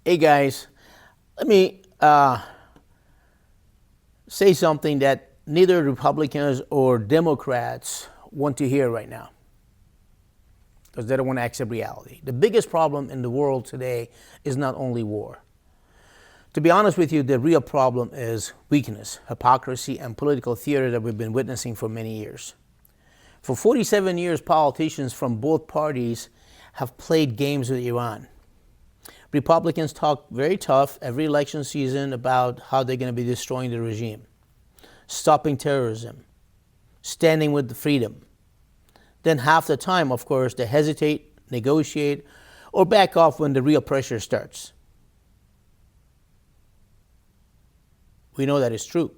Hey guys, let me say something that neither Republicans or Democrats want to hear right now because they don't want to accept reality. The biggest problem in the world today is not only war. To be honest with you, the real problem is weakness, hypocrisy, and political theater that we've been witnessing for many years. For 47 years, politicians from both parties have played games with Iran. Republicans talk very tough every election season about how they're going to be destroying the regime, stopping terrorism, standing with the freedom. Then half the time, of course, they hesitate, negotiate, or back off when the real pressure starts. We know that is true.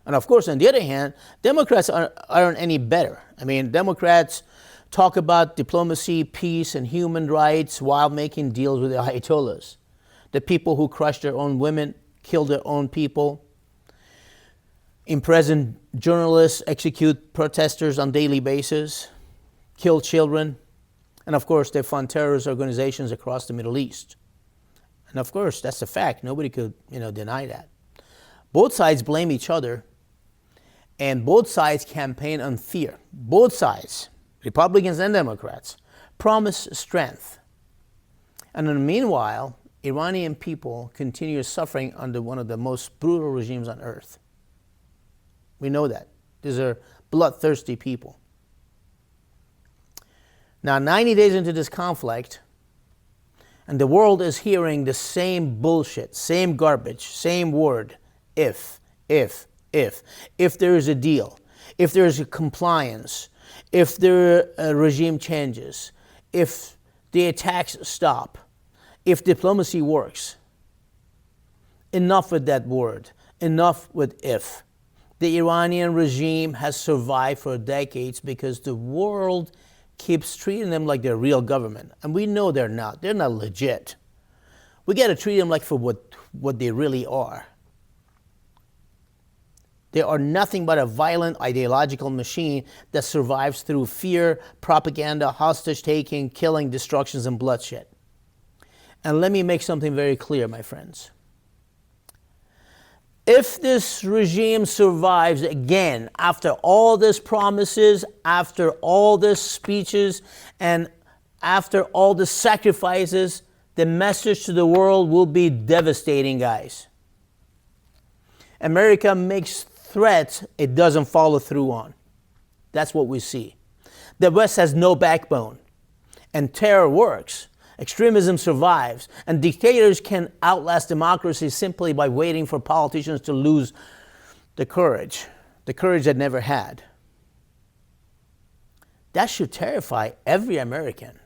And of course, on the other hand, Democrats aren't any better. I mean, Democrats talk about diplomacy, peace, and human rights while making deals with the Ayatollahs, the people who crush their own women, kill their own people, imprison journalists, execute protesters on a daily basis, kill children, and of course, they fund terrorist organizations across the Middle East. And of course, that's a fact. Nobody could, deny that. Both sides blame each other, and both sides campaign on fear. Both sides, Republicans and Democrats, promise strength. And in the meanwhile, Iranian people continue suffering under one of the most brutal regimes on earth. We know that. These are bloodthirsty people. Now, 90 days into this conflict, and the world is hearing the same bullshit, same garbage, same word, if there is a deal, if there is a compliance, if the regime changes, if the attacks stop, if diplomacy works. Enough with that word. Enough with if. The Iranian regime has survived for decades because the world keeps treating them like they're real government. And we know they're not. They're not legit. We got to treat them like for what they really are. They are nothing but a violent ideological machine that survives through fear, propaganda, hostage-taking, killing, destructions, and bloodshed. And let me make something very clear, my friends. If this regime survives again, after all these promises, after all these speeches, and after all the sacrifices, the message to the world will be devastating, guys. America makes threats it doesn't follow through on. That's what we see. The West has no backbone, and terror works. Extremism survives, and dictators can outlast democracy simply by waiting for politicians to lose the courage they never had. That should terrify every American.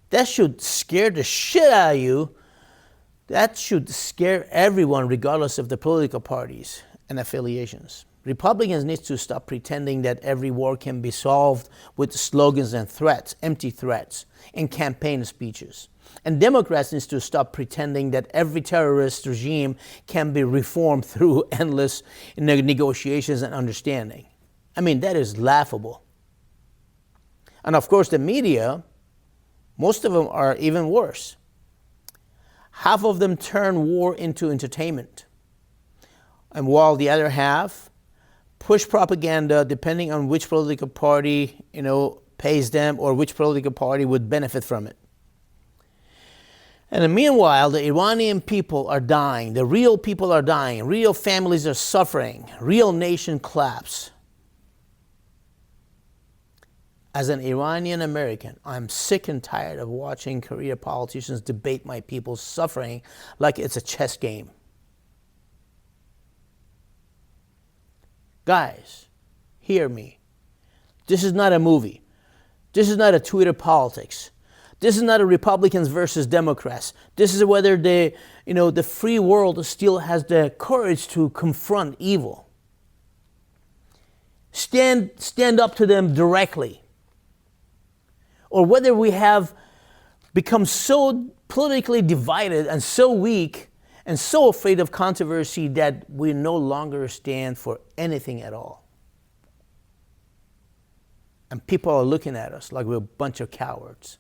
That should scare the shit out of you. That should scare everyone, regardless of the political parties and affiliations. Republicans need to stop pretending that every war can be solved with slogans and threats, empty threats, and campaign speeches. And Democrats need to stop pretending that every terrorist regime can be reformed through endless negotiations and understanding. I mean, that is laughable. And of course, the media, most of them are even worse. Half of them turn war into entertainment. And while the other half push propaganda depending on which political party, pays them or which political party would benefit from it. And meanwhile, the Iranian people are dying. The real people are dying. Real families are suffering. Real nation collapse. As an Iranian American, I'm sick and tired of watching career politicians debate my people's suffering like it's a chess game. Guys, hear me. This is not a movie. This is not a Twitter politics. This is not a Republicans versus Democrats. This is whether the free world still has the courage to confront evil. Stand up to them directly. Or whether we have become so politically divided and so weak and so afraid of controversy that we no longer stand for anything at all. And people are looking at us like we're a bunch of cowards.